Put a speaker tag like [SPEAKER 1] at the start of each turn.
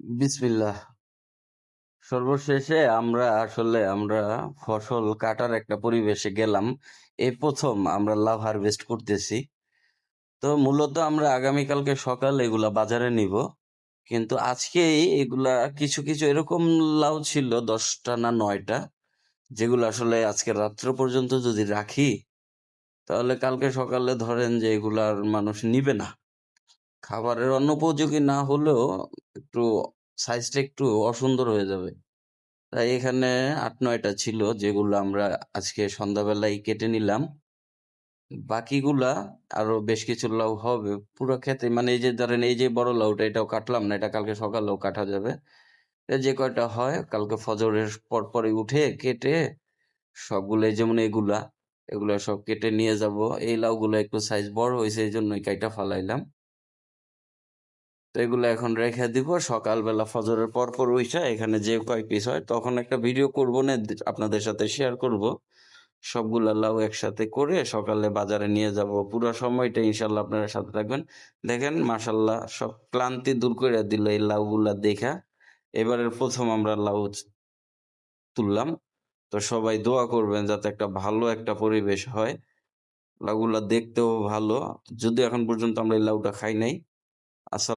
[SPEAKER 1] বিসমিল্লাহ। সর্বশেষে আমরা ফসল কাটার একটা পরিবেশে গেলাম। এই প্রথম আমরা লাউ হারভেস্ট করতেছি। তো মূলত আমরা আগামীকালকে সকালে এগুলা বাজারে নিব। কিন্তু আজকেই এগুলা কিছু কিছু এরকম লাউ ছিল 10টা না 9টা, যেগুলো আসলে আজকে রাত্র পর্যন্ত যদি রাখি তাহলে কালকে সকালে ধরেন যে এগুলার মানুষ নিবে না। খাবারের অনুপযোগী না হলেও একটু সাইজটা একটু অসুন্দর হয়ে যাবে। তাই এখানে 8-9টা ছিল, যেগুলো আমরা আজকে সন্ধ্যাবেলায় কেটে নিলাম। বাকিগুলা আরো বেশ কিছু লাউ হবে পুরো ক্ষেতে, মানে এই যে ধরেন এই যে বড় লাউটা, এটাও কাটলাম না, এটা কালকে সকালেও কাটা যাবে। যে কয়টা হয় কালকে ফজরের পর পরে উঠে কেটে সবগুলো, যেমন এগুলা সব কেটে নিয়ে যাব। এই লাউগুলো একটু সাইজ বড় হয়েছে, এই জন্যই কাইটা ফালাইলাম। তো এগুলো এখন রেখে দিব, সকালবেলা ফজরের পর পর উইঠা এখানে যে কয় পিস হয় তখন একটা ভিডিও করবো না, আপনাদের সাথে শেয়ার করব। সবগুলা লাউ একসাথে করে সকালে বাজারে নিয়ে যাব। পুরো সময়টা ইনশাল্লাহ আপনারা সাথে থাকবেন। দেখেন মাশাল্লাহ, সব ক্লান্তি দূর করে দিল এই লাউগুলা দেখা। এবারের প্রথম আমরা লাউ তুললাম। তো সবাই দোয়া করবেন যাতে একটা ভালো একটা পরিবেশ হয়। লাউগুলা দেখতেও ভালো, যদিও এখন পর্যন্ত আমরা এই লাউটা খাই নাই। আচ্ছা।